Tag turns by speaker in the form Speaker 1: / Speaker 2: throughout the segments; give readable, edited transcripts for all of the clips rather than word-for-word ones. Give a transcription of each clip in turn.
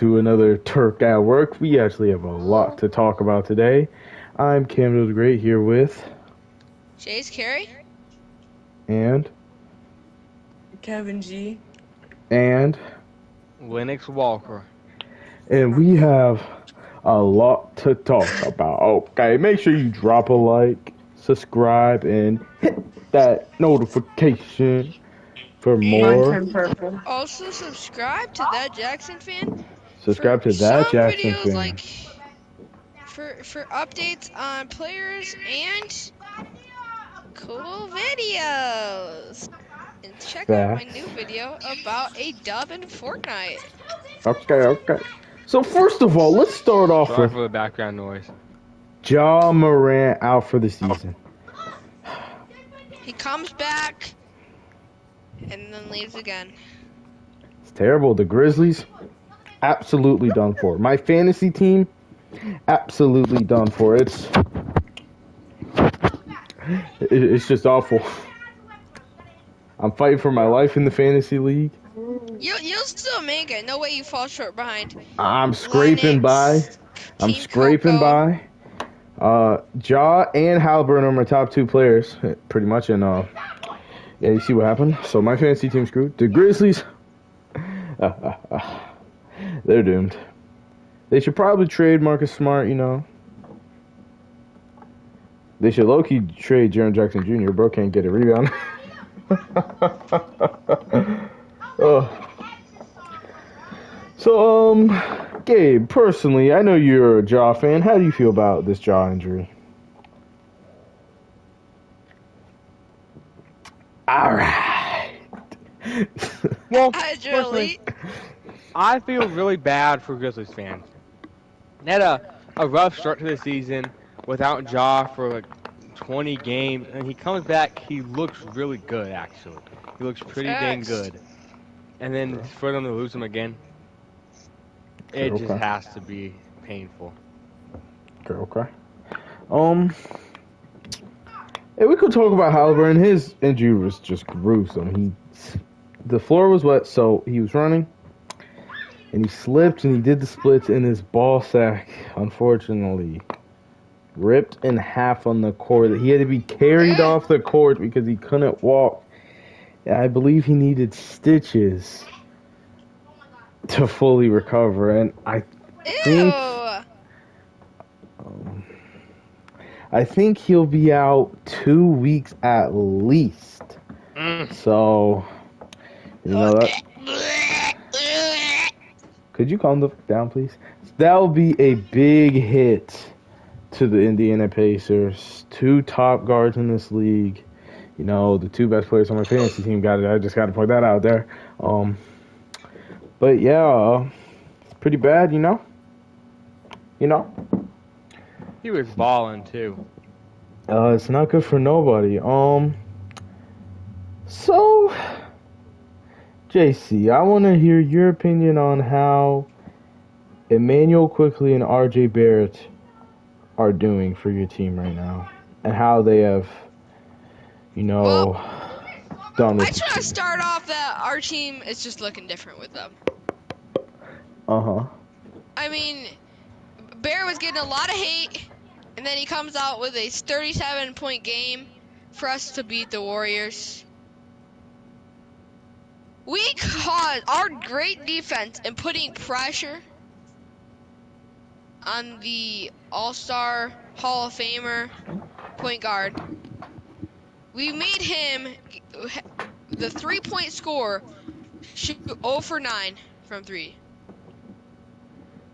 Speaker 1: to another Turk at Work. We actually have a lot to talk about today. I'm Camden the Great here with
Speaker 2: Chase Carey
Speaker 1: and
Speaker 3: Kevin G.
Speaker 1: and
Speaker 4: Lennox Walker.
Speaker 1: and we have a lot to talk about. Okay, make sure you drop a like, subscribe, and hit that notification for more.
Speaker 3: Content purple.
Speaker 2: also subscribe to That Jackson Fan
Speaker 1: Subscribe
Speaker 2: for
Speaker 1: to That
Speaker 2: some
Speaker 1: Jackson
Speaker 2: videos
Speaker 1: Fan.
Speaker 2: like for updates on players and cool videos. And check out my new
Speaker 1: Facts.
Speaker 2: video about a dub in Fortnite.
Speaker 1: Okay. So first of all, let's start off
Speaker 4: Sorry
Speaker 1: with
Speaker 4: for the background noise.
Speaker 1: Ja Morant out for the season.
Speaker 2: He comes back and then leaves again.
Speaker 1: It's terrible. The Grizzlies, absolutely done for. My fantasy team, absolutely done for. It's just awful. I'm fighting for my life in the fantasy league.
Speaker 2: You'll still make it. No way you fall short behind.
Speaker 1: I'm scraping
Speaker 2: Lennox,
Speaker 1: by. I'm
Speaker 2: Team
Speaker 1: scraping
Speaker 2: Coco.
Speaker 1: by. Ja and Halliburton are my top two players, pretty much. And yeah, you see what happened. So my fantasy team screwed. The Grizzlies, they're doomed. They should probably trade Marcus Smart. You know, they should low-key trade Jaren Jackson Jr. Bro can't get a rebound. Oh. So, Gabe, personally, I know you're a Ja fan. How do you feel about this Ja injury? All right.
Speaker 4: Well,
Speaker 2: Hydra
Speaker 4: personally,
Speaker 2: Elite.
Speaker 4: I feel really bad for Grizzlies fans. They had a rough start to the season without Ja for like 20 games, and he comes back, he looks really good, actually. He looks pretty dang
Speaker 2: Facts.
Speaker 4: good. And then for them to lose him again, it just
Speaker 1: Okay.
Speaker 4: has to be painful.
Speaker 1: Okay. Yeah, we could talk about Halliburton. His injury was just gruesome. The floor was wet, so he was running, and he slipped, and he did the splits, and his ball sack, unfortunately, ripped in half on the court. He had to be carried off the court because he couldn't walk. I believe he needed stitches to fully recover, and I think
Speaker 2: Ew.
Speaker 1: I think he'll be out 2 weeks at least. So, you know that. Could you calm down, please? That will be a big hit to the Indiana Pacers. 2 top guards in this league. You know, the 2 best players on my fantasy team got it. I just got to point that out there. But yeah, it's pretty bad, you know.
Speaker 4: He was balling, too.
Speaker 1: It's not good for nobody. So, JC, I want to hear your opinion on how Emmanuel Quickly and RJ Barrett are doing for your team right now, and how they have, done with
Speaker 2: I just want to start off that our team is just looking different with them. I mean, Bear was getting a lot of hate, and then he comes out with a 37-point game for us to beat the Warriors. We caused our great defense in putting pressure on the All-Star Hall of Famer point guard. We made him, the 3-point scorer, shoot 0 for 9 from 3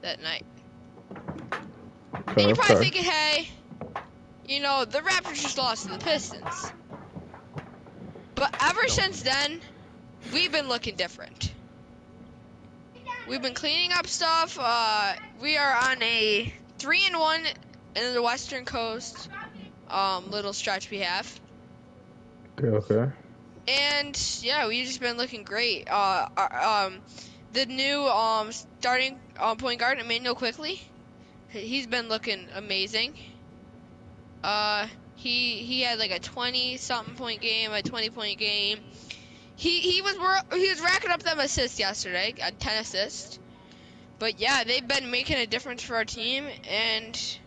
Speaker 2: that night. And you're probably thinking, hey, the Raptors just lost to the Pistons. But ever since then, we've been looking different. We've been cleaning up stuff. We are on a 3-1 in the Western Coast little stretch we have.
Speaker 1: Okay.
Speaker 2: And yeah, we've just been looking great. The new starting point guard, Emmanuel Quickly, he's been looking amazing. He had like a 20-something point game, a 20-point game. He was racking up them assists yesterday. Got 10 assists. But yeah, they've been making a difference for our team, and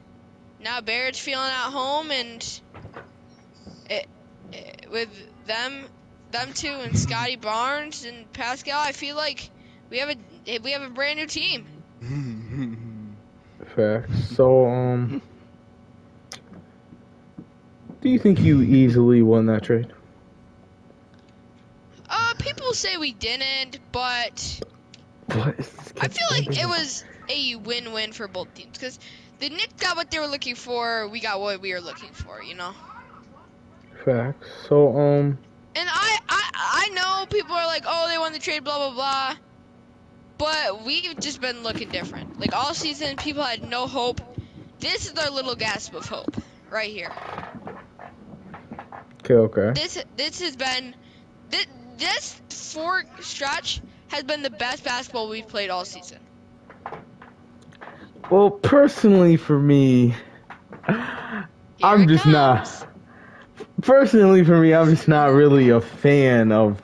Speaker 2: now Barrett's feeling at home, and with them two and Scotty Barnes and Pascal, I feel like we have a brand new team.
Speaker 1: Facts. So, do you think you easily won that trade?
Speaker 2: People say we didn't, but
Speaker 1: What is this
Speaker 2: I
Speaker 1: kid's
Speaker 2: feel like
Speaker 1: doing?
Speaker 2: it was a win-win for both teams, because the Knicks got what they were looking for, we got what we were looking for, you know?
Speaker 1: Facts. So,
Speaker 2: And I know people are like, oh, they won the trade, blah, blah, blah. But we've just been looking different. Like, all season, people had no hope. This is our little gasp of hope, right here.
Speaker 1: okay.
Speaker 2: This has been... This four stretch has been the best basketball we've played all season.
Speaker 1: Well, personally, for me, I'm just not. Personally, for me, I'm just not really a fan of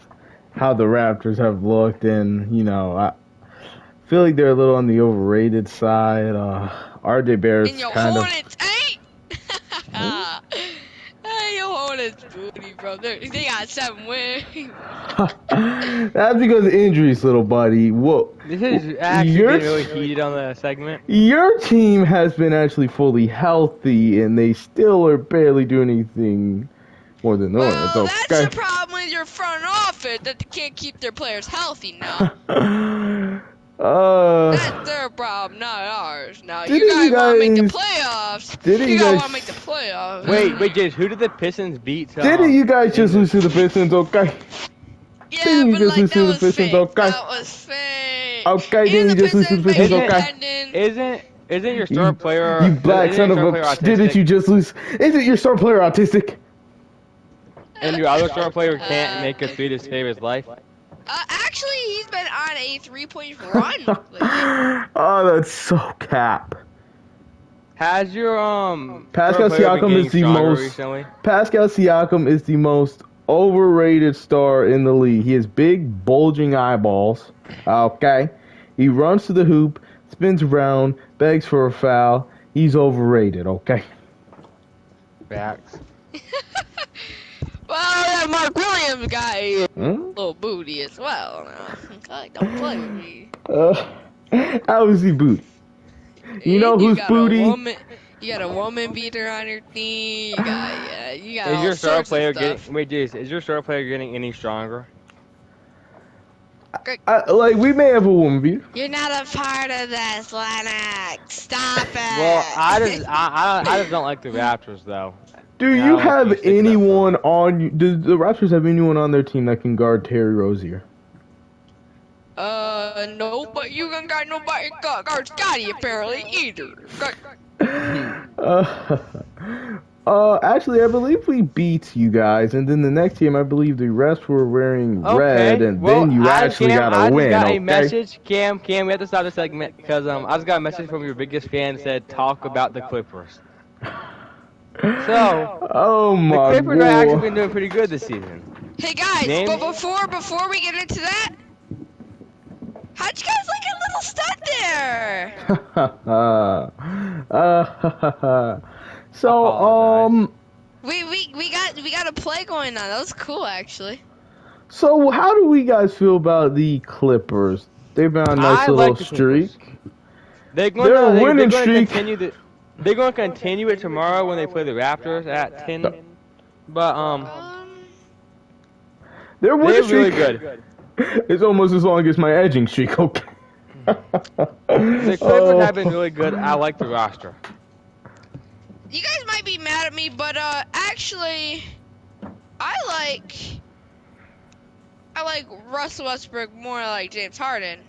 Speaker 1: how the Raptors have looked, and I feel like they're a little on the overrated side. RJ Barrett's
Speaker 2: And your
Speaker 1: kind of.
Speaker 2: Hornets ain't. Hey, your Hornets booty, bro. They got 7 wins.
Speaker 1: That's because of injuries, little buddy. Whoa.
Speaker 4: This is actually getting really heated on the segment.
Speaker 1: Your team has been actually fully healthy, and they still are barely doing anything more than the Hornets.
Speaker 2: Well,
Speaker 1: Okay.
Speaker 2: that's the problem with your front office, that they can't keep their players healthy now. That's their problem, not ours. Now, you guys want to make the playoffs. You guys want to make the playoffs.
Speaker 4: Wait, James, who did the Pistons beat?
Speaker 1: Didn't you guys just lose to the Pistons? Okay.
Speaker 2: Yeah,
Speaker 1: Didn't you
Speaker 2: but
Speaker 1: just
Speaker 2: like,
Speaker 1: lose to the Pistons? Okay.
Speaker 2: That was fake.
Speaker 1: Okay,
Speaker 2: And
Speaker 1: didn't
Speaker 2: the
Speaker 1: you just lose to the
Speaker 2: Pistons
Speaker 1: Pistons?
Speaker 2: by
Speaker 1: Okay.
Speaker 2: defending.
Speaker 4: Isn't your star player...
Speaker 1: You black son of a... Didn't you just lose... Isn't your star player autistic?
Speaker 4: And your other star player can't make a three to save his life?
Speaker 2: Actually, he's been on a 3-point run lately.
Speaker 1: Oh, that's so cap.
Speaker 4: Has your
Speaker 1: Pascal
Speaker 4: star player been
Speaker 1: Siakam is
Speaker 4: getting
Speaker 1: the
Speaker 4: stronger
Speaker 1: most
Speaker 4: recently?
Speaker 1: Pascal Siakam is the most overrated star in the league. He has big bulging eyeballs. Okay. He runs to the hoop, spins around, begs for a foul. He's overrated, okay?
Speaker 4: Facts.
Speaker 2: Well, that Mark Williams guy is a little booty as well. Like, don't play with me.
Speaker 1: How is he booty? You know who's booty?
Speaker 2: You got a woman beater on your team. You got
Speaker 4: Is your star player is your star player getting any stronger?
Speaker 1: Like, we may have a woman beater.
Speaker 2: You're not a part of this, Lennox. Stop it.
Speaker 4: Well, I just don't like the Raptors though.
Speaker 1: Do you have anyone on you? Do the Raptors have anyone on their team that can guard Terry Rozier?
Speaker 2: No, but you ain't got nobody guard Scotty apparently either.
Speaker 1: Actually, I believe we beat you guys, and then the next game, I believe the refs were wearing red, and then you actually got a win.
Speaker 4: I just got
Speaker 1: okay?
Speaker 4: a message, Cam, we have to stop the segment because I just got a message from your biggest fan that said talk about the Clippers. So,
Speaker 1: oh my
Speaker 4: the Clippers have actually been doing pretty good this season.
Speaker 2: Hey guys, but before we get into that, how'd you guys like a little stud there?
Speaker 1: So,
Speaker 2: we got a play going on. That was cool, actually.
Speaker 1: So, how do we guys feel about the Clippers? They've been on a nice little streak.
Speaker 4: They're going to continue it tomorrow when they play the Raptors at 10. But
Speaker 1: they're
Speaker 4: really good.
Speaker 1: It's almost as long as my edging streak. Okay.
Speaker 4: The Clippers have been really good. I like the roster.
Speaker 2: You guys might be mad at me, but actually, I like Russell Westbrook more like James Harden.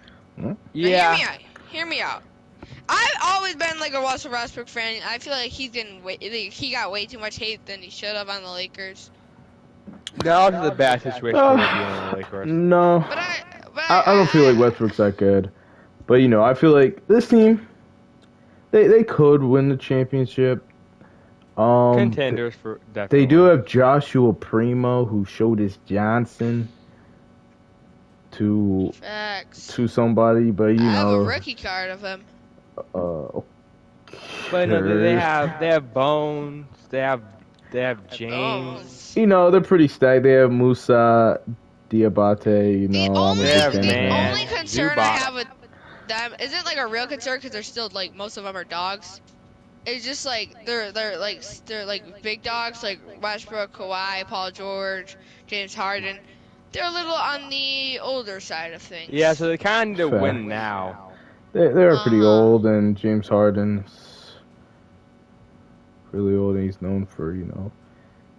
Speaker 4: Yeah.
Speaker 2: Hear me out. I've always been like a Russell Westbrook fan. I feel like he got way too much hate than he should have on the Lakers.
Speaker 4: That was the bad situation for the Lakers.
Speaker 1: No, I don't feel like Westbrook's that good. But I feel like this team, they could win the championship.
Speaker 4: Contenders for definitely.
Speaker 1: They do have Joshua Primo, who showed his Johnson to
Speaker 2: Facts.
Speaker 1: somebody, but you
Speaker 2: I have a
Speaker 1: know,
Speaker 2: rookie card of him.
Speaker 1: uh,
Speaker 4: But no, they
Speaker 1: Turk.
Speaker 4: have Bones. They have James.
Speaker 2: Bones.
Speaker 1: You know, they're pretty stacked. They have Musa, Diabate. You
Speaker 2: The
Speaker 1: know, I'm a
Speaker 2: only
Speaker 4: They
Speaker 1: big
Speaker 4: have
Speaker 1: fan of
Speaker 2: the
Speaker 1: him.
Speaker 4: Man,
Speaker 2: only concern I
Speaker 4: Zubac.
Speaker 2: have with them isn't like a real concern because they're still like most of them are dogs. It's just like they're like big dogs like Westbrook, Kawhi, Paul George, James Harden. They're a little on the older side of
Speaker 4: Yeah,
Speaker 2: things.
Speaker 4: so they kind of need to
Speaker 1: Fair.
Speaker 4: win now.
Speaker 1: They're pretty
Speaker 2: Uh-huh.
Speaker 1: old, and James Harden's really old, and he's known for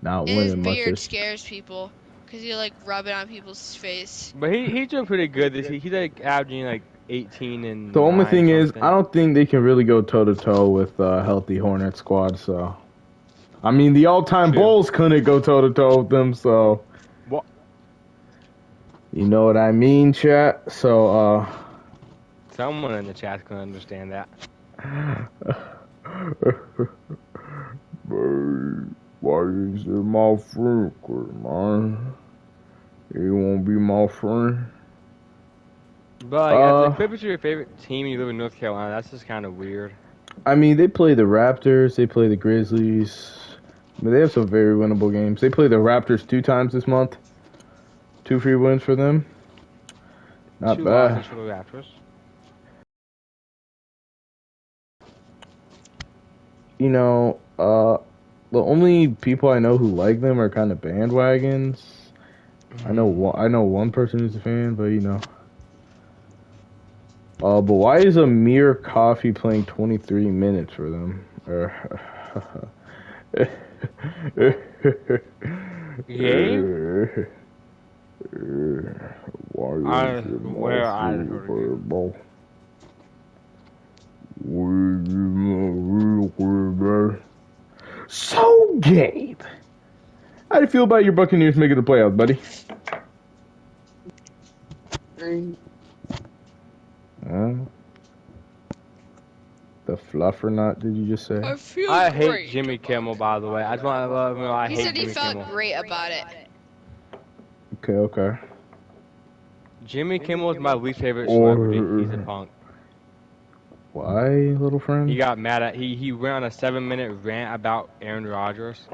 Speaker 1: not
Speaker 2: And his
Speaker 1: winning much.
Speaker 2: beard scares people because he like rub it on people's face.
Speaker 4: But he's doing pretty good. He's like averaging like 18
Speaker 1: The
Speaker 4: and
Speaker 1: only
Speaker 4: 9 or
Speaker 1: thing is,
Speaker 4: something.
Speaker 1: I don't think they can really go toe to toe with a healthy Hornet squad. So, I mean, the all-time
Speaker 4: True.
Speaker 1: Bulls couldn't go toe to toe with them. So,
Speaker 4: What?
Speaker 1: you know what I mean, chat. So,
Speaker 4: Someone in the chat's gonna understand that.
Speaker 1: why is it my friend, man? You won't be my friend.
Speaker 4: But like, if the Clippers are your favorite team and you live in North Carolina, that's just kind of weird.
Speaker 1: I mean, they play the Raptors, they play the Grizzlies. I mean, they have some very winnable games. They play the Raptors 2 times this month. 2 free wins for them. Not
Speaker 4: 2
Speaker 1: bad.
Speaker 4: losses for the Raptors.
Speaker 1: You know, the only people I know who like them are kind of bandwagons. I know one person who's a fan, but you know. But why is Amir Coffee playing 23 minutes for them?
Speaker 4: Game?
Speaker 1: Why is it
Speaker 4: Where I
Speaker 1: my
Speaker 4: heard
Speaker 1: favorite ball? So, Gabe, how do you feel about your Buccaneers making the playoffs, buddy? The fluff or not? Did you just say?
Speaker 2: I feel
Speaker 4: I hate
Speaker 2: great
Speaker 4: Jimmy
Speaker 2: about
Speaker 4: Kimmel,
Speaker 2: it.
Speaker 4: by the way. I just want to let him know I
Speaker 2: He
Speaker 4: hate
Speaker 2: said he
Speaker 4: Jimmy
Speaker 2: felt
Speaker 4: Kimmel.
Speaker 2: great about it.
Speaker 1: Okay.
Speaker 4: Jimmy Kimmel is my least favorite
Speaker 1: Or-
Speaker 4: celebrity. He's a punk.
Speaker 1: Why, little friend?
Speaker 4: He got mad at he went on a 7-minute rant about Aaron Rodgers.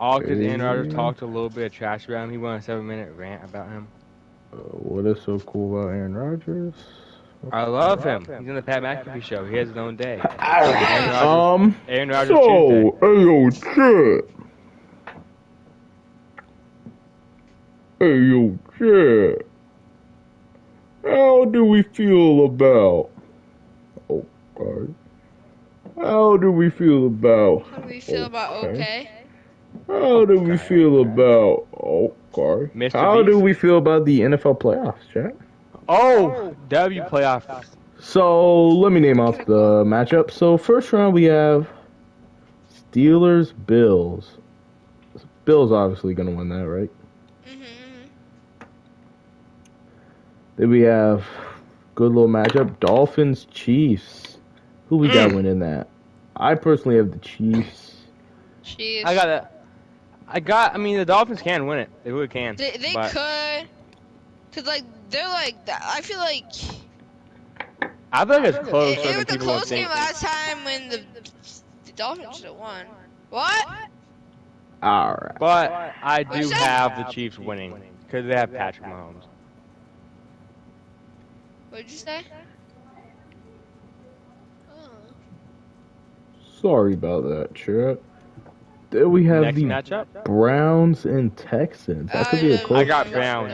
Speaker 4: All because Aaron Rodgers talked a little bit of trash about him. He went on a 7-minute rant about him.
Speaker 1: What is so cool about Aaron Rodgers?
Speaker 4: I love him. He's on the Pat McAfee show. He has his own day. Aaron Rodgers
Speaker 1: So,
Speaker 4: Tuesday.
Speaker 1: hey yo, chat. Hey yo, chat. How do we feel about? Okay. How do we feel about?
Speaker 2: How do we feel about okay?
Speaker 1: How do we feel about? Okay.
Speaker 4: Mr.
Speaker 1: How do
Speaker 4: Beast?
Speaker 1: we feel about the NFL playoffs, chat?
Speaker 4: Oh, W playoffs.
Speaker 1: So let me name off the matchup. So first round we have Steelers Bills. Bills obviously gonna win that, right?
Speaker 2: Mm-hmm.
Speaker 1: Then we have good little matchup Dolphins Chiefs. Who we got winning that? I personally have the Chiefs.
Speaker 2: Chiefs.
Speaker 4: I got it. I mean, the Dolphins can win it. They really can.
Speaker 2: They
Speaker 4: but
Speaker 2: could. Cause like they're like I feel like
Speaker 4: I think it's close.
Speaker 2: it was a close game last time when the Dolphins should have won. What?
Speaker 1: All right.
Speaker 4: But I do
Speaker 2: What's that?
Speaker 4: have the Chiefs winning because they have Patrick Mahomes.
Speaker 2: What'd you say? Oh.
Speaker 1: Sorry about that, chat. Then we have
Speaker 4: Next
Speaker 1: the
Speaker 4: matchup.
Speaker 1: Browns and Texans. That could be a close.
Speaker 4: I got Browns.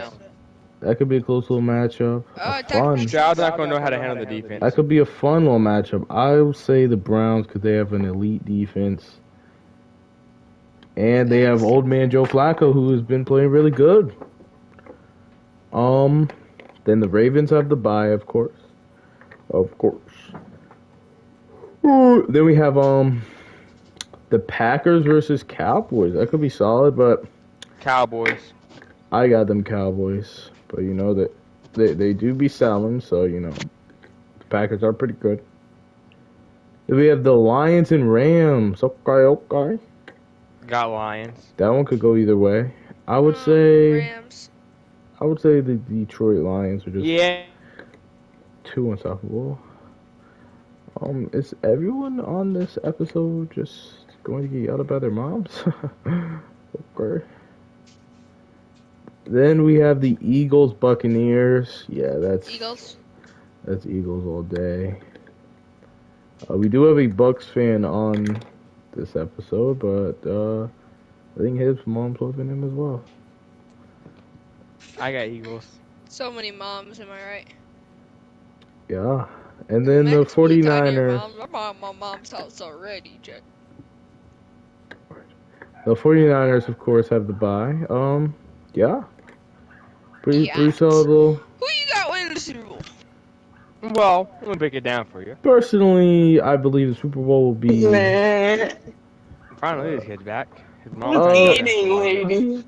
Speaker 1: That could be a close little matchup.
Speaker 2: Oh,
Speaker 1: Fun.
Speaker 4: Stroud's not going to know how to handle the defense.
Speaker 1: That could be a fun little matchup. I would say the Browns because they have an elite defense. And they have old man Joe Flacco who has been playing really good. Then the Ravens have the bye, of course. Of course. Then we have the Packers versus Cowboys. That could be solid, but
Speaker 4: Cowboys.
Speaker 1: I got them Cowboys. But you know that they do be selling, so you know the Packers are pretty good. Then we have the Lions and Rams. Okay.
Speaker 4: Got Lions.
Speaker 1: That one could go either way. I would say
Speaker 2: Rams.
Speaker 1: I would say the Detroit Lions are just
Speaker 4: Yeah.
Speaker 1: too unstoppable. Is everyone on this episode just going to get yelled at by their moms? Okay. Then we have the Eagles Buccaneers. Yeah, that's
Speaker 2: Eagles.
Speaker 1: Eagles all day. We do have a Bucks fan on this episode, but I think his mom's loving him as well.
Speaker 4: I got Eagles.
Speaker 2: So many moms, am I right?
Speaker 1: Yeah. And then the
Speaker 2: Imagine me talking to your
Speaker 1: 49ers.
Speaker 2: mom. I'm at my mom's house already, Jack.
Speaker 1: The 49ers, of course, have the bye. Yeah. Pretty
Speaker 2: Yeah.
Speaker 1: solid little.
Speaker 2: Who you got winning the Super Bowl?
Speaker 4: Well, I'm gonna break it down for you.
Speaker 1: Personally, I believe the Super Bowl will be.
Speaker 4: Finally, his kid's back. His mom's
Speaker 1: Oh.
Speaker 4: trying to
Speaker 3: Eating lady.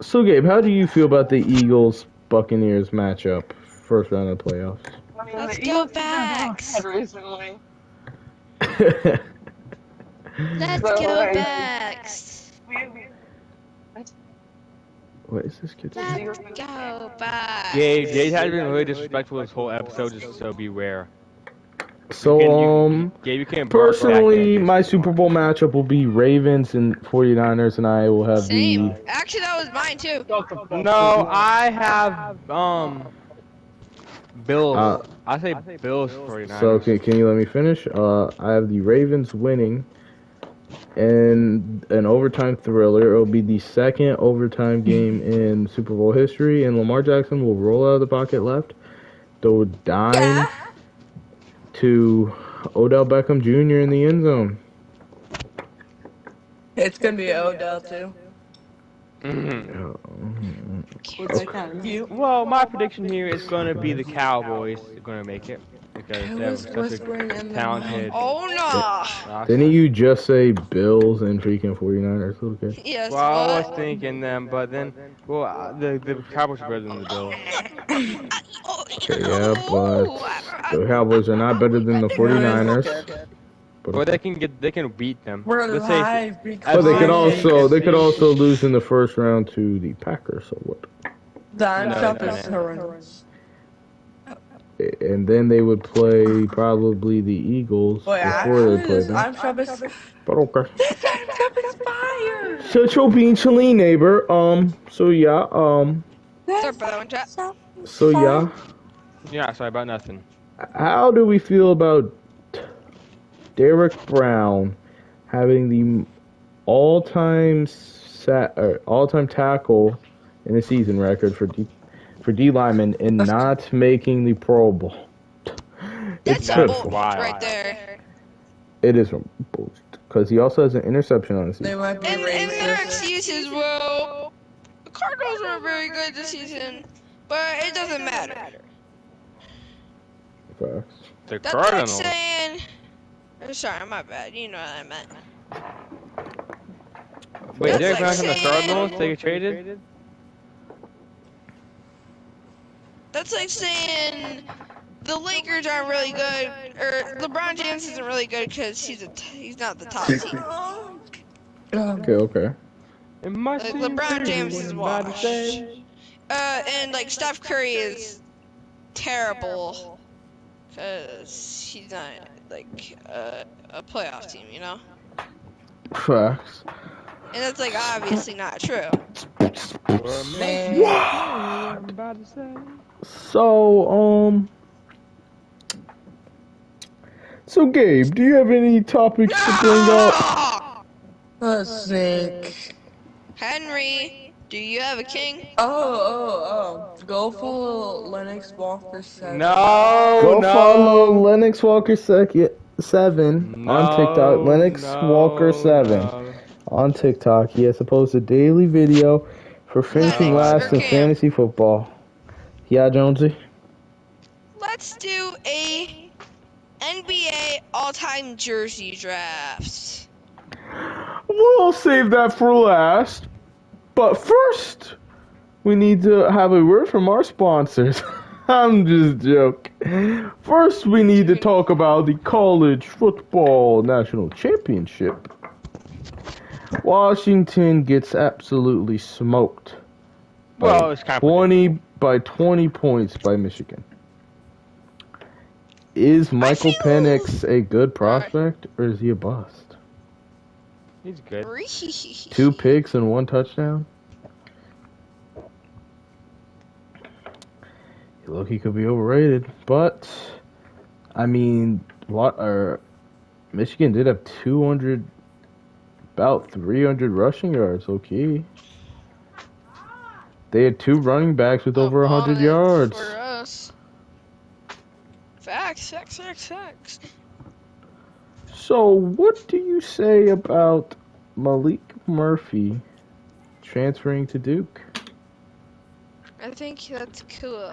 Speaker 1: So, Gabe, how do you feel about the Eagles Buccaneers matchup, first round of the playoffs?
Speaker 2: Let's go Backs.
Speaker 3: Recently.
Speaker 2: Let's
Speaker 3: So,
Speaker 2: go
Speaker 3: like-
Speaker 2: Backs.
Speaker 1: What is this kid saying?
Speaker 2: Let's go Backs.
Speaker 4: Gabe, Jay has been really disrespectful this whole episode, just so beware.
Speaker 1: So,
Speaker 4: Gabe, you can't bark back
Speaker 1: personally,
Speaker 4: at
Speaker 1: my Super Bowl matchup will be Ravens and 49ers, and I will have
Speaker 2: Same. Actually, that was mine too.
Speaker 4: No, I have Bills.
Speaker 1: Uh,
Speaker 4: I say Bills 49ers.
Speaker 1: So, can you let me finish? I have the Ravens winning, and an overtime thriller. It'll be the second overtime game in Super Bowl history, and Lamar Jackson will roll out of the pocket left, throw a dime to Odell Beckham Jr. in the end zone.
Speaker 3: It's gonna be Odell too.
Speaker 1: Mm-hmm.
Speaker 3: Which is kind of cute.
Speaker 4: Well, my prediction here is going to be the Cowboys are going to make it because
Speaker 3: I
Speaker 4: they have
Speaker 3: was
Speaker 4: such
Speaker 3: whispering
Speaker 4: a
Speaker 3: in the
Speaker 4: talented.
Speaker 2: Oh no.
Speaker 4: roster.
Speaker 1: Didn't you just say Bills and freaking 49ers, little kid?
Speaker 2: Yes.
Speaker 4: Well, I was
Speaker 2: what?
Speaker 4: thinking them, but then, the Cowboys are better than the Bills.
Speaker 1: Okay, yeah, but the Cowboys are not better than the 49ers.
Speaker 4: But they can beat them.
Speaker 3: We're
Speaker 4: Let's say-
Speaker 3: live because
Speaker 1: But they could
Speaker 4: As
Speaker 1: they could also lose in the first round to the Packers. So what?
Speaker 3: Don
Speaker 4: No,
Speaker 3: Trump
Speaker 4: no,
Speaker 3: is
Speaker 4: no.
Speaker 3: horrendous.
Speaker 1: And then they would play probably the Eagles
Speaker 3: Boy,
Speaker 1: before they play them.
Speaker 3: I'm Trump is.
Speaker 1: But okay.
Speaker 3: Trump is fire.
Speaker 1: Shut your beanchy neighbor. So yeah.
Speaker 2: Sorry about that one, chat.
Speaker 1: So yeah.
Speaker 4: Yeah, sorry about nothing.
Speaker 1: How do we feel about Derek Brown having the all-time tackle in the season record for D lineman and not making the Pro Bowl?
Speaker 2: That's
Speaker 1: It's
Speaker 2: some
Speaker 1: pitiful.
Speaker 2: bullshit
Speaker 4: Wow.
Speaker 2: right there.
Speaker 1: It is bullshit because he also has an interception on the
Speaker 3: They
Speaker 1: season.
Speaker 3: might be
Speaker 2: And their
Speaker 3: racist.
Speaker 2: excuses, well, the Cardinals weren't very good this season, but it doesn't matter.
Speaker 1: Facts.
Speaker 4: The
Speaker 2: That's like
Speaker 4: Cardinals.
Speaker 2: saying. Sorry, my bad. You know what I meant.
Speaker 4: Wait,
Speaker 2: That's
Speaker 4: Derek
Speaker 2: like
Speaker 4: Brown from the
Speaker 2: saying-
Speaker 4: Cardinals? They get traded?
Speaker 2: That's like saying the Lakers aren't really good, or LeBron James isn't really good because he's not the top team.
Speaker 1: Okay.
Speaker 4: It must
Speaker 2: Like,
Speaker 4: be
Speaker 2: LeBron
Speaker 4: true
Speaker 2: James
Speaker 4: what
Speaker 2: is
Speaker 4: I'm about to
Speaker 2: washed.
Speaker 4: say.
Speaker 2: And like Steph Curry is terrible because he's not like a playoff team, you know.
Speaker 1: Facts.
Speaker 2: And that's like obviously not true.
Speaker 3: Man.
Speaker 4: What I'm about to say.
Speaker 1: So So Gabe, do you have any topics to bring up?
Speaker 2: Ah!
Speaker 3: Let's think.
Speaker 2: Henry, do you have a king?
Speaker 3: Oh. Go follow Lennox Walker 7.
Speaker 4: No,
Speaker 1: Go
Speaker 4: no.
Speaker 1: follow Lennox Walker 7 on TikTok. Lennox Walker 7
Speaker 4: no.
Speaker 1: on TikTok. He has posted a daily video for finishing
Speaker 2: Lennox
Speaker 1: last in
Speaker 2: Walker.
Speaker 1: fantasy football. Yeah, Jonesy.
Speaker 2: Let's do a NBA all-time jersey draft.
Speaker 1: We'll save that for last. But first, we need to have a word from our sponsors. I'm just joking. First, we need to talk about the College Football National Championship. Washington gets absolutely smoked.
Speaker 4: Well, it's kind of
Speaker 1: 20 by 20 points by Michigan. Is Michael
Speaker 2: feel-
Speaker 1: Penix a good
Speaker 2: Right.
Speaker 1: prospect or is he a bust?
Speaker 4: He's good.
Speaker 1: 2 picks and 1 touchdown. Look, he could be overrated, but I mean, Michigan did have 200, about 300 rushing yards. Okay, they had 2 running backs with over 100
Speaker 2: Above it
Speaker 1: yards.
Speaker 2: for us. Facts.
Speaker 1: So, what do you say about Malik Murphy transferring to Duke?
Speaker 2: I think that's cool.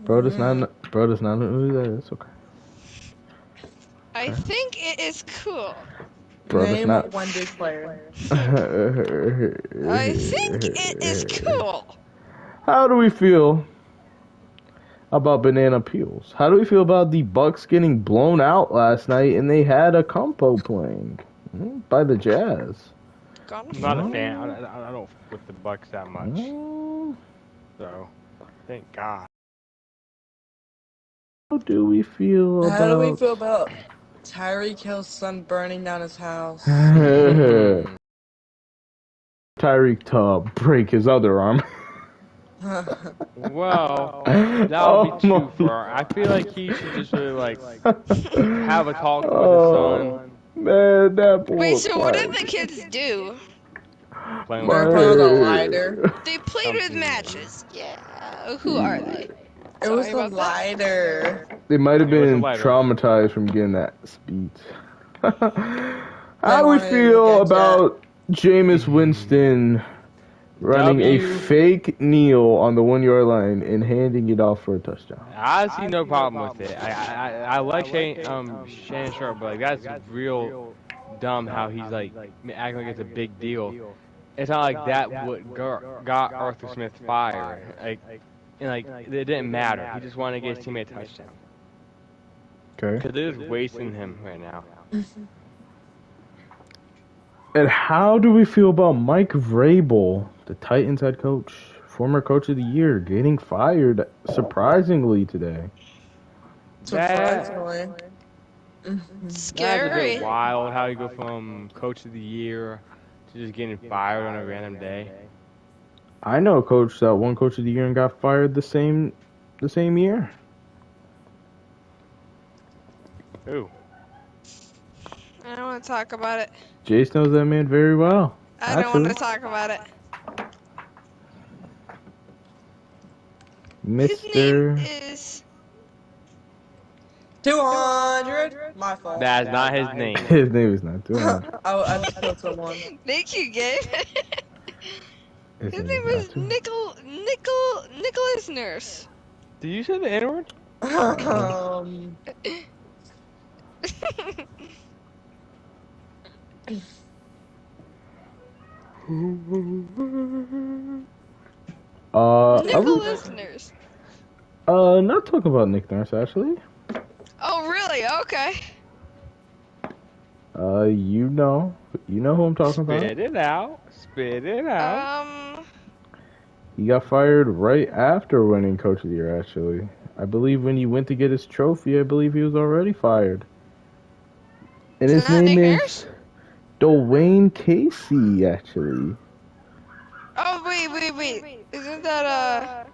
Speaker 1: Bro does not know who that is. Okay.
Speaker 2: I think it is cool.
Speaker 1: Bro does
Speaker 3: Name
Speaker 1: not.
Speaker 3: one Duke player.
Speaker 2: I think it is cool.
Speaker 1: How do we feel about banana peels? How do we feel about the Bucks getting blown out last night and they had a compo playing by the Jazz?
Speaker 2: Gone
Speaker 4: I'm not a
Speaker 2: for it.
Speaker 4: fan. I don't f with the Bucks that much.
Speaker 1: Mm,
Speaker 4: So, thank God.
Speaker 1: How do we feel
Speaker 3: How do we
Speaker 1: about?
Speaker 3: feel about Tyreek Hill's son burning down his house?
Speaker 1: Tyreek to break his other arm.
Speaker 4: Well, that would be too
Speaker 1: Oh,
Speaker 4: far. I feel like he should just really like have a talk with his
Speaker 1: oh,
Speaker 4: son,
Speaker 1: man, that boy.
Speaker 2: Wait, so what did the kids do?
Speaker 4: playing
Speaker 3: We're
Speaker 4: with
Speaker 3: playing with a
Speaker 4: him.
Speaker 3: lighter.
Speaker 2: They played with
Speaker 4: Something.
Speaker 2: matches. Yeah. Who are they?
Speaker 3: It was
Speaker 2: Sorry
Speaker 3: a
Speaker 2: about that.
Speaker 3: lighter.
Speaker 1: They might have
Speaker 4: It was a
Speaker 1: been
Speaker 4: lighter.
Speaker 1: traumatized from getting that speech. How do we
Speaker 3: wanted to
Speaker 1: feel
Speaker 3: get
Speaker 1: about Jameis Winston running a
Speaker 4: W.
Speaker 1: fake kneel on the 1-yard line and handing it off for a touchdown?
Speaker 4: I see no problem with it. I like Shannon Sharp, but like that's real dumb how he's like acting like it's a big deal. It's not like that what got Arthur Smith fired. Like it didn't matter. He just wanted to get his teammate a touchdown.
Speaker 1: Okay.
Speaker 4: Because they're just wasting him right now.
Speaker 1: And how do we feel about Mike Vrabel, the Titans head coach, former coach of the year, getting fired surprisingly today?
Speaker 3: Surprisingly.
Speaker 4: That's a
Speaker 2: Scary.
Speaker 4: bit wild how you go from coach of the year to just getting fired on a random day.
Speaker 1: I know a coach that won coach of the year and got fired the same year.
Speaker 4: Ooh.
Speaker 2: I don't want to talk about it.
Speaker 1: Jace knows that man very well.
Speaker 2: I don't want to talk about it. His name
Speaker 1: Mr.
Speaker 2: is
Speaker 3: 200. My fault.
Speaker 4: That's not his name.
Speaker 1: His name is not 200.
Speaker 3: I just killed someone.
Speaker 2: Thank you, Gabe.
Speaker 1: His
Speaker 2: His
Speaker 1: name
Speaker 2: name
Speaker 1: is
Speaker 2: is
Speaker 1: not 200.
Speaker 2: Nicholas Nurse.
Speaker 4: Did you say the N-word?
Speaker 2: Nicholas Nurse.
Speaker 1: Not talking about Nick Nurse actually.
Speaker 2: Oh, really? Okay.
Speaker 1: You know who I'm talking about.
Speaker 4: Spit it out. Spit it out.
Speaker 1: He got fired right after winning Coach of the Year, actually. I believe when he went to get his trophy, I believe he was already fired. And his
Speaker 2: Not
Speaker 1: name
Speaker 2: Nick
Speaker 1: is Dwayne Casey, actually.
Speaker 2: Oh, wait. Isn't that,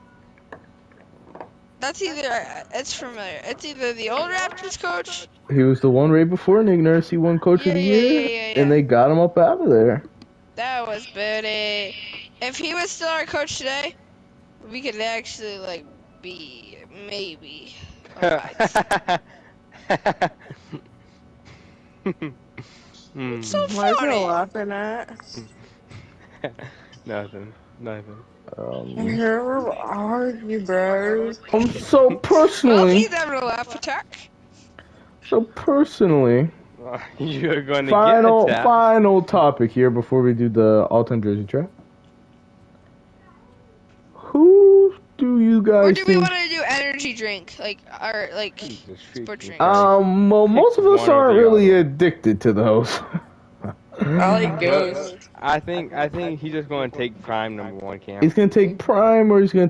Speaker 2: that's it's familiar. It's either the old Raptors coach.
Speaker 1: He was the one right before Nick Nurse. He won Coach of the Year,
Speaker 2: Yeah.
Speaker 1: and they got him up out of there.
Speaker 2: That was Booty. If he was still our coach today, we could actually, like, be, maybe, alright. It's so
Speaker 3: What are you
Speaker 2: funny.
Speaker 3: laughing at?
Speaker 4: Nothing.
Speaker 3: Where are you, bro?
Speaker 1: So
Speaker 2: Well,
Speaker 1: personally,
Speaker 2: he's having a laugh attack.
Speaker 1: You're
Speaker 4: going to get attacked.
Speaker 1: final topic here before we do the all-time jersey draft. Who do you guys
Speaker 2: Or do we
Speaker 1: think?
Speaker 2: want to do energy drink? Sports drink.
Speaker 1: Well, most of us
Speaker 4: One or
Speaker 1: aren't
Speaker 4: the
Speaker 1: really
Speaker 4: other.
Speaker 1: addicted to those.
Speaker 3: I like Ghost.
Speaker 4: I think he's just going to take prime #1
Speaker 1: He's
Speaker 4: Cam.
Speaker 1: gonna take Prime, or he's gonna
Speaker 2: No,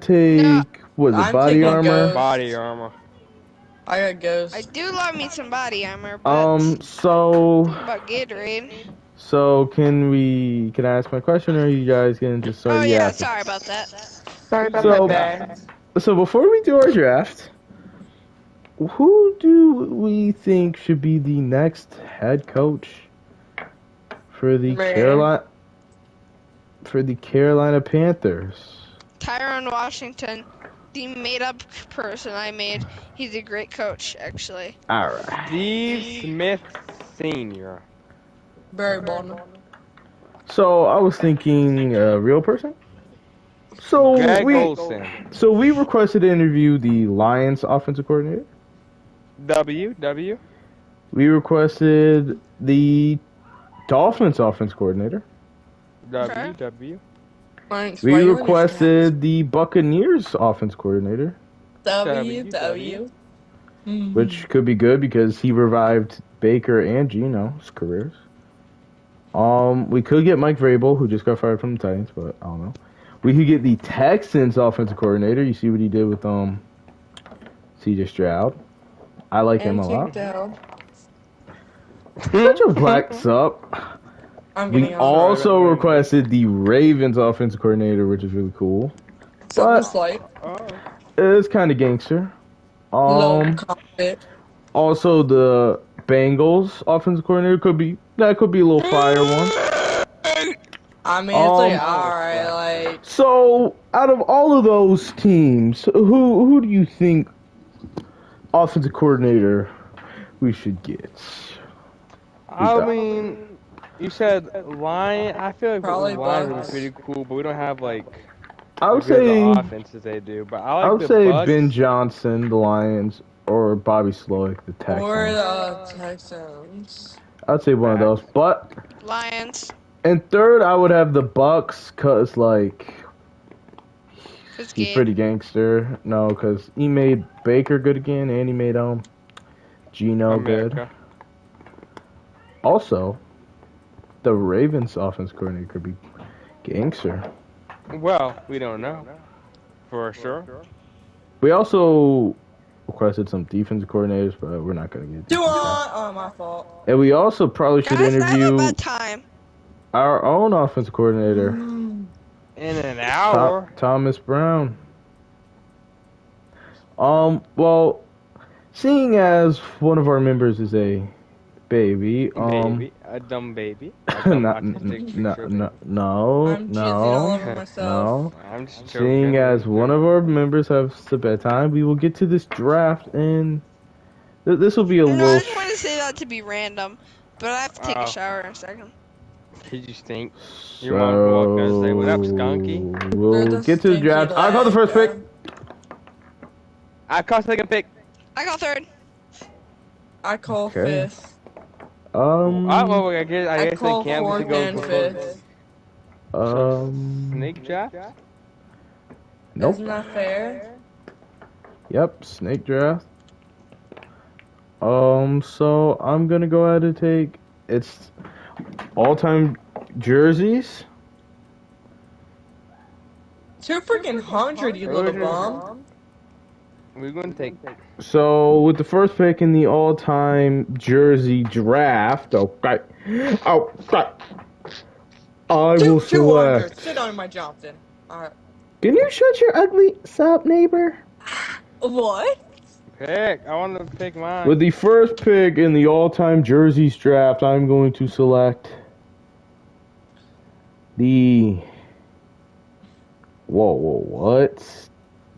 Speaker 1: take what is it,
Speaker 3: I'm
Speaker 1: body
Speaker 3: taking
Speaker 1: armor?
Speaker 4: Body
Speaker 3: Ghost.
Speaker 4: armor.
Speaker 3: I got
Speaker 2: I
Speaker 3: Ghost.
Speaker 2: do love me some body armor, but
Speaker 1: So
Speaker 2: think about Gatorade.
Speaker 1: can I ask my question, or are you guys gonna just start
Speaker 2: Oh yeah,
Speaker 1: yapping?
Speaker 2: sorry about that.
Speaker 3: Sorry about
Speaker 1: So-
Speaker 3: that, babe.
Speaker 1: So before we do our draft, who do we think should be the next head coach for the
Speaker 3: Man.
Speaker 1: Carolina Panthers?
Speaker 2: Tyrone Washington, the made-up person I made. He's a great coach, actually.
Speaker 1: All right.
Speaker 4: Steve Smith Sr.
Speaker 3: Barry Bonham.
Speaker 1: So I was thinking real person. So
Speaker 4: Greg
Speaker 1: we
Speaker 4: Olson.
Speaker 1: requested to interview the Lions offensive coordinator.
Speaker 4: W.
Speaker 1: We requested the Dolphins offense coordinator.
Speaker 4: W.
Speaker 3: Thanks,
Speaker 1: We
Speaker 3: why you
Speaker 1: requested the Buccaneers offense coordinator,
Speaker 3: W.
Speaker 1: which could be good because he revived Baker and Geno's careers. We could get Mike Vrabel, who just got fired from the Titans, but I don't know. We could get the Texans offensive coordinator. You see what he did with C.J. Stroud. I like him a lot. Such a black sup.
Speaker 3: I'm
Speaker 1: We
Speaker 3: getting on.
Speaker 1: also requested the Ravens offensive coordinator, which is really cool.
Speaker 3: Something slight.
Speaker 1: It's kind of gangster.
Speaker 3: Low confident.
Speaker 1: Also the Bengals offensive coordinator could be a little fire one.
Speaker 3: I mean, it's like, alright, like...
Speaker 1: So out of all of those teams, who do you think offensive coordinator we should get?
Speaker 4: I mean, you said Lion. I feel like
Speaker 3: Probably
Speaker 4: Lions
Speaker 3: Bucks.
Speaker 4: are pretty cool, but we don't have like
Speaker 1: I would
Speaker 4: as good
Speaker 1: say
Speaker 4: of offense as they do. But
Speaker 1: I
Speaker 4: I
Speaker 1: would
Speaker 4: like
Speaker 1: say
Speaker 4: the Bucks.
Speaker 1: Ben Johnson, the Lions, or Bobby Slowick, the Texans.
Speaker 3: Or the Texans.
Speaker 1: I'd say one of those. But
Speaker 2: Lions.
Speaker 1: in third, I would have the Bucks, cause like
Speaker 2: Who's
Speaker 1: he's
Speaker 2: Gabe?
Speaker 1: pretty gangster. No, cause he made Baker good again, and he made Geno good.
Speaker 4: America.
Speaker 1: Also, the Ravens offense coordinator could be gangster.
Speaker 4: Well, we don't know for sure.
Speaker 1: We also requested some defensive coordinators, but we're not gonna get.
Speaker 3: Oh, my fault.
Speaker 1: And we also probably should
Speaker 2: Guys, I have a
Speaker 1: interview
Speaker 2: bad time.
Speaker 1: our own offensive coordinator,
Speaker 4: In an hour.
Speaker 1: Thomas Brown. Well, seeing as one of our members is a baby,
Speaker 4: Baby, a dumb baby. A dumb autistic children.
Speaker 1: no,
Speaker 3: I'm cheesing all over
Speaker 1: no.
Speaker 3: myself.
Speaker 4: I'm just
Speaker 1: Seeing
Speaker 4: joking.
Speaker 1: as one of our members has the bedtime, we will get to this draft, and this will be a
Speaker 2: No, I
Speaker 1: little.
Speaker 2: just wanted to say that to be random, but I have to take a shower in a second.
Speaker 4: Did you stink? Your mom walked out and say, "What up, skunky?"
Speaker 1: We'll
Speaker 3: You're the
Speaker 1: get to the
Speaker 3: stinky
Speaker 1: draft. I call the first pick.
Speaker 3: lad.
Speaker 4: I call second pick.
Speaker 2: I got third.
Speaker 3: I call
Speaker 1: Okay.
Speaker 3: fifth.
Speaker 4: Well, I guess
Speaker 3: I
Speaker 4: I
Speaker 3: call
Speaker 4: can't
Speaker 3: fourth
Speaker 4: go
Speaker 3: and
Speaker 4: for
Speaker 3: fifth.
Speaker 4: snake draft.
Speaker 1: Nope.
Speaker 3: Isn't that fair?
Speaker 1: Yep, snake draft. So I'm gonna go ahead and take it's all-time jerseys.
Speaker 3: 200, you little bum.
Speaker 4: We're gonna take.
Speaker 1: So with the first pick in the all-time jersey draft, okay, I will
Speaker 3: 200.
Speaker 1: select.
Speaker 3: Sit on my Johnson. Alright.
Speaker 1: Can you shut your ugly sup, neighbor?
Speaker 3: What?
Speaker 4: Pick. I want to pick mine.
Speaker 1: With the first pick in the all-time jerseys draft, I'm going to select the. Whoa, what?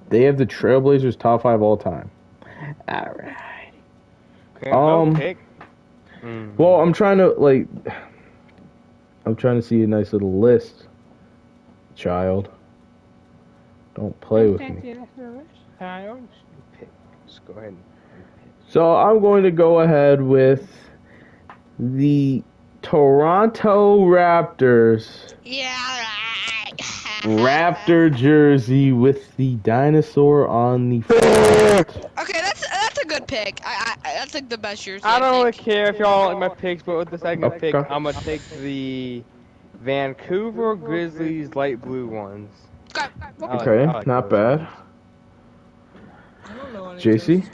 Speaker 1: They have the Trailblazers top 5 all time. All right.
Speaker 4: Okay, pick.
Speaker 1: Well, I'm trying to see a nice little list. Child, don't play with me.
Speaker 4: Just go ahead.
Speaker 1: So I'm going to go ahead with the Toronto Raptors
Speaker 2: Yeah, right.
Speaker 1: Raptor jersey with the dinosaur on the front.
Speaker 2: Okay, that's a good pick. That's like the best jersey.
Speaker 4: I don't really
Speaker 2: think.
Speaker 4: care if y'all don't like my picks, but with the second pick,
Speaker 1: Okay.
Speaker 4: I'm gonna take the Vancouver Grizzlies light blue ones.
Speaker 2: Okay.
Speaker 1: Okay,
Speaker 4: I like
Speaker 1: not
Speaker 4: those
Speaker 1: bad.
Speaker 4: ones.
Speaker 3: I don't know any
Speaker 1: JC?
Speaker 3: jerseys.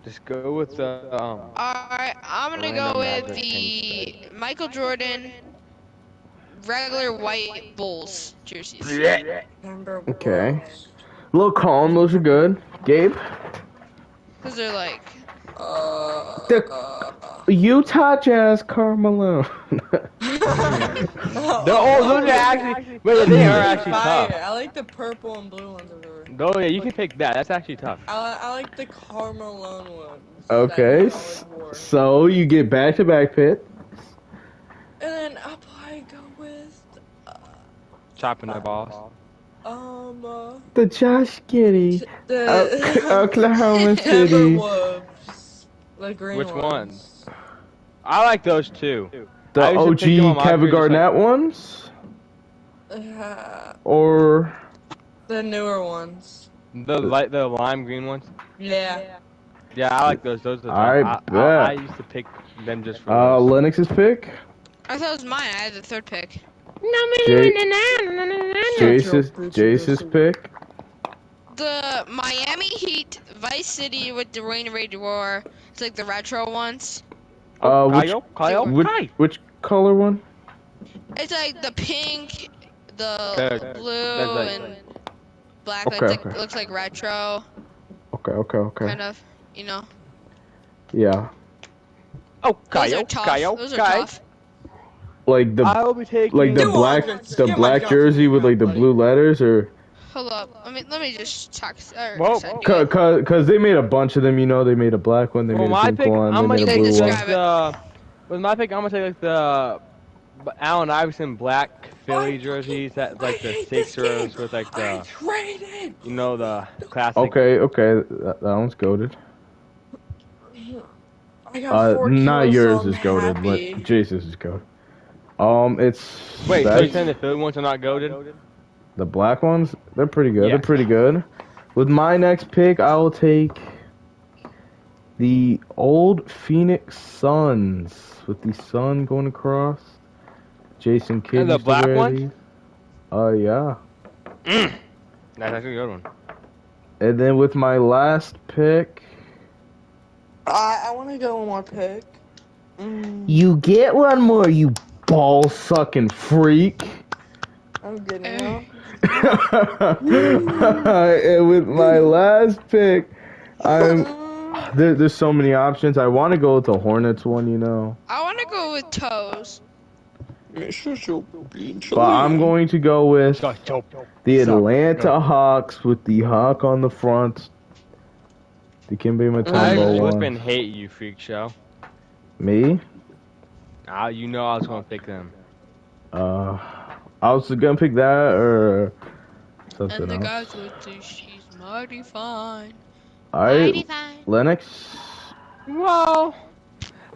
Speaker 4: Just go with the
Speaker 2: Alright, I'm gonna
Speaker 4: Orlando
Speaker 2: go with
Speaker 4: Magic
Speaker 2: the
Speaker 4: pinstripe.
Speaker 2: Michael Jordan regular white Bulls jerseys.
Speaker 3: Denver
Speaker 1: Okay.
Speaker 3: Bros.
Speaker 1: Little calm, those are good. Gabe?
Speaker 2: Cause they're like,
Speaker 1: The Utah Jazz Carmelo.
Speaker 4: Those are actually, wait, they are actually
Speaker 3: Fire.
Speaker 4: tough.
Speaker 3: I like the purple and blue ones over.
Speaker 4: Oh yeah, you can pick that. That's actually tough.
Speaker 3: I like the Carmelone ones that
Speaker 1: Okay,
Speaker 3: he always wore.
Speaker 1: so you get back-to-back pit.
Speaker 3: And then I'll probably go with
Speaker 4: Chopping the balls.
Speaker 1: The Josh Giddey.
Speaker 3: the
Speaker 1: Oklahoma City.
Speaker 3: Timberwolves, the green
Speaker 4: Which
Speaker 3: ones.
Speaker 4: ones? I like those too.
Speaker 1: The
Speaker 4: I used to pick them on
Speaker 1: OG
Speaker 4: my
Speaker 1: Kevin
Speaker 4: career just
Speaker 1: Garnett ones?
Speaker 3: Uh,
Speaker 1: Or...
Speaker 3: the newer ones.
Speaker 4: the lime green ones.
Speaker 3: Yeah.
Speaker 4: Yeah, I like those. Those are
Speaker 1: I bet.
Speaker 4: I used to pick them just for those.
Speaker 1: Lennox's pick?
Speaker 2: I thought it was mine. I had the third pick.
Speaker 1: Jace's pick?
Speaker 2: The Miami Heat Vice City with the Rain Raid War. It's like the retro ones.
Speaker 4: Kyle,
Speaker 1: which color one?
Speaker 2: It's like the pink, the
Speaker 4: Okay.
Speaker 2: blue,
Speaker 4: Like-
Speaker 2: and black.
Speaker 1: Okay,
Speaker 2: It's like,
Speaker 1: okay.
Speaker 2: it looks like retro,
Speaker 1: Okay.
Speaker 2: kind of. You know.
Speaker 1: Yeah.
Speaker 4: Oh,
Speaker 2: Those are tough. Those are tough.
Speaker 1: Like the
Speaker 4: I will be taking
Speaker 1: like the
Speaker 3: Two
Speaker 1: black
Speaker 3: hundreds.
Speaker 1: the
Speaker 3: Get my
Speaker 1: black
Speaker 3: Johnson
Speaker 1: jersey with like the
Speaker 3: buddy.
Speaker 1: blue letters, or
Speaker 2: Hold up. Let me just talk.
Speaker 4: Whoa.
Speaker 1: cause they made a bunch of them. You know, they made a black one, they
Speaker 4: Well,
Speaker 1: made a
Speaker 4: my
Speaker 1: pink
Speaker 4: pick,
Speaker 1: one,
Speaker 4: I'm
Speaker 1: they
Speaker 4: gonna
Speaker 1: made a
Speaker 2: take
Speaker 1: blue
Speaker 2: this
Speaker 1: one.
Speaker 2: guy.
Speaker 4: with my pick, I'm gonna take like the Allen Iverson black Philly jerseys that like the Sixers with like the
Speaker 3: Traded.
Speaker 4: the classic.
Speaker 1: Okay, that one's goated.
Speaker 3: I got 4
Speaker 1: Not
Speaker 3: kills,
Speaker 1: yours
Speaker 3: so I'm
Speaker 1: is goated.
Speaker 3: happy.
Speaker 1: Jason's is goated. It's
Speaker 4: Wait, so
Speaker 1: that's-
Speaker 4: you're saying the Philly ones are not goaded?
Speaker 1: the black ones. They're pretty good.
Speaker 4: Yeah.
Speaker 1: They're pretty good. With my next pick, I will take the old Phoenix Suns with the sun going across. Jason Kidd.
Speaker 4: And the
Speaker 1: used to
Speaker 4: black
Speaker 1: wear
Speaker 4: one?
Speaker 1: these. Yeah.
Speaker 4: That's actually a good one.
Speaker 1: And then with my last pick,
Speaker 3: I want to go one more pick.
Speaker 1: you get one more, you ball sucking freak.
Speaker 3: I'm getting one.
Speaker 1: And with my last pick, there's so many options. I want to go with the Hornets one,
Speaker 2: I want to go with toes.
Speaker 1: but I'm going to go with the Atlanta Hawks with the hawk on the front. The Kimbe
Speaker 4: I
Speaker 1: Mutombo
Speaker 4: just
Speaker 1: one.
Speaker 4: been hate you, freak show.
Speaker 1: Me?
Speaker 4: You know I was gonna pick them.
Speaker 1: I was gonna pick that or something
Speaker 2: And the
Speaker 1: else.
Speaker 2: guys would say she's mighty fine.
Speaker 1: Alright,
Speaker 2: Mighty fine.
Speaker 1: Lennox.
Speaker 4: Well,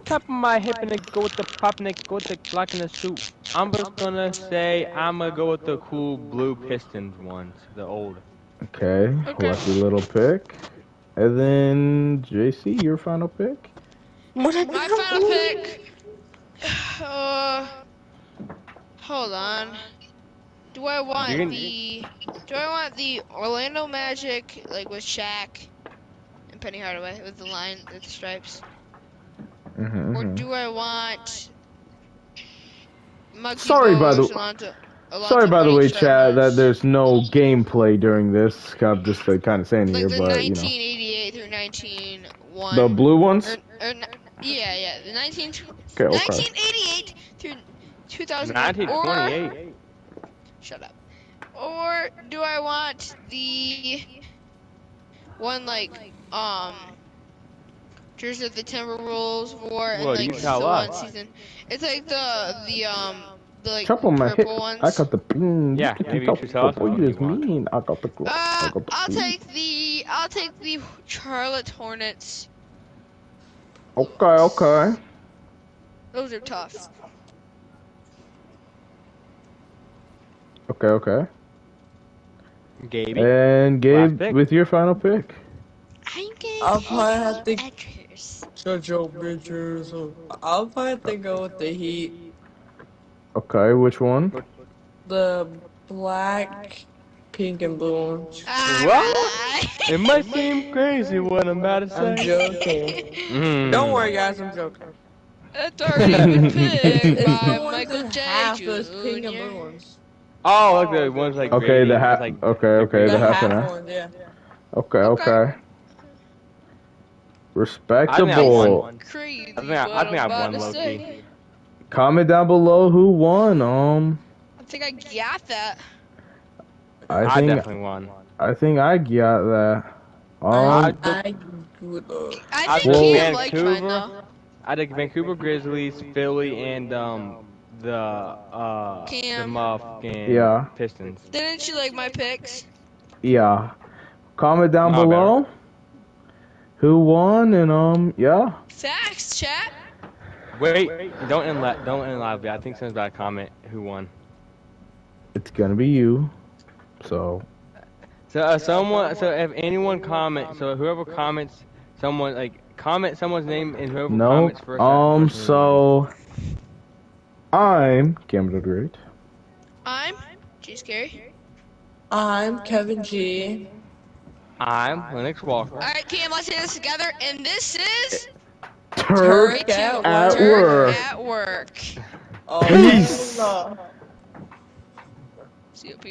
Speaker 4: top of my hip and go with the pop and go with the black in the suit. I'm just gonna say I'm gonna go with the cool blue Pistons ones, the old.
Speaker 1: Okay,
Speaker 2: Okay.
Speaker 1: lucky little pick. And then JC, your final pick.
Speaker 2: My final pick. Hold on. Do I want the Orlando Magic like with Shaq and Penny Hardaway with the line with the stripes, or do I want Muggsy
Speaker 1: Sorry, by
Speaker 2: Bogues,
Speaker 1: the-
Speaker 2: Alonzo
Speaker 1: Sorry, by the way,
Speaker 2: Mourning
Speaker 1: Chad, that
Speaker 2: Strippers?
Speaker 1: there's no gameplay during this. I'm just kind of saying
Speaker 2: Like
Speaker 1: here,
Speaker 2: the
Speaker 1: but
Speaker 2: 1988 through 1901.
Speaker 1: the blue ones.
Speaker 2: Yeah, the 1988 through 2001. Or
Speaker 4: 1928.
Speaker 2: shut up. Or do I want the one like jersey of the Timberwolves wore and
Speaker 4: Well,
Speaker 2: like
Speaker 4: you
Speaker 2: just
Speaker 4: tell
Speaker 2: the one
Speaker 4: us.
Speaker 2: season? It's like the like
Speaker 1: Chop on my hip.
Speaker 2: purple ones.
Speaker 1: I got the bean.
Speaker 4: Yeah, maybe you should tell us
Speaker 1: What
Speaker 4: what
Speaker 1: you
Speaker 4: you
Speaker 1: just
Speaker 4: want.
Speaker 1: mean? I got the gloves. I got the
Speaker 2: I'll
Speaker 1: bean.
Speaker 2: take the Charlotte Hornets.
Speaker 1: Okay.
Speaker 2: Those are tough.
Speaker 1: Okay.
Speaker 4: Gabe.
Speaker 1: And
Speaker 4: Last
Speaker 1: Gabe,
Speaker 4: pick.
Speaker 1: with your final pick.
Speaker 2: I'm
Speaker 3: I'll probably have to
Speaker 2: Edgers.
Speaker 3: Jojo Bridgers. I'll probably have to go with the Heat.
Speaker 1: Okay, which one?
Speaker 3: The black, pink, and blue ones.
Speaker 2: Alright.
Speaker 4: It might seem crazy what I'm about to
Speaker 3: I'm
Speaker 4: say.
Speaker 3: joking. Don't worry,
Speaker 4: Mm.
Speaker 3: guys. I'm joking.
Speaker 2: A targeted pick
Speaker 3: It's the
Speaker 2: by
Speaker 3: ones
Speaker 2: Michael
Speaker 3: that
Speaker 2: J.
Speaker 3: have those pink and blue
Speaker 2: Jr.
Speaker 3: ones.
Speaker 4: Oh, like the ones like
Speaker 1: Okay, the
Speaker 4: grading, just
Speaker 1: half.
Speaker 4: like
Speaker 1: Okay,
Speaker 4: the
Speaker 1: okay, the
Speaker 3: The
Speaker 4: grading.
Speaker 1: half and
Speaker 3: half
Speaker 1: half.
Speaker 3: ones, yeah.
Speaker 1: Okay,
Speaker 2: Okay.
Speaker 1: okay.
Speaker 4: I think I've won.
Speaker 1: Respectable.
Speaker 2: Crazy,
Speaker 4: I
Speaker 2: what
Speaker 4: think
Speaker 2: I'm
Speaker 4: I've
Speaker 2: about
Speaker 4: won
Speaker 2: to
Speaker 4: low
Speaker 2: say.
Speaker 4: key.
Speaker 1: Comment down below who won.
Speaker 2: I think I got that.
Speaker 1: I
Speaker 4: I
Speaker 1: think
Speaker 4: definitely won.
Speaker 1: I think I got that.
Speaker 4: I
Speaker 1: Um,
Speaker 4: took
Speaker 2: I
Speaker 4: I
Speaker 2: think
Speaker 4: took
Speaker 1: Well-
Speaker 2: Cam liked mine
Speaker 4: Vancouver.
Speaker 2: though.
Speaker 4: I took Vancouver Grizzlies, Philly, and the
Speaker 2: Cam,
Speaker 4: motherfucking
Speaker 1: yeah,
Speaker 4: Pistons.
Speaker 2: didn't you like my picks?
Speaker 1: yeah. Comment down
Speaker 4: My bad.
Speaker 1: below who won, and yeah.
Speaker 2: Facts, chat.
Speaker 4: Wait, don't end live. I think someone's about to comment who won.
Speaker 1: It's gonna be you. So
Speaker 4: So so if anyone comments, so whoever comments, someone like comment someone's name and whoever
Speaker 1: no.
Speaker 4: comments first, that person wins.
Speaker 1: So I'm Cameron Great.
Speaker 2: I'm G Scary.
Speaker 3: I'm Kevin G.
Speaker 4: I'm Lennox Walker.
Speaker 2: Alright, Cam, let's say this together. And this is
Speaker 1: Turk
Speaker 2: 3, 2,
Speaker 1: at
Speaker 2: Turk
Speaker 1: work.
Speaker 2: at work.
Speaker 3: Oh,
Speaker 1: Peace.
Speaker 3: no.
Speaker 2: See you, people.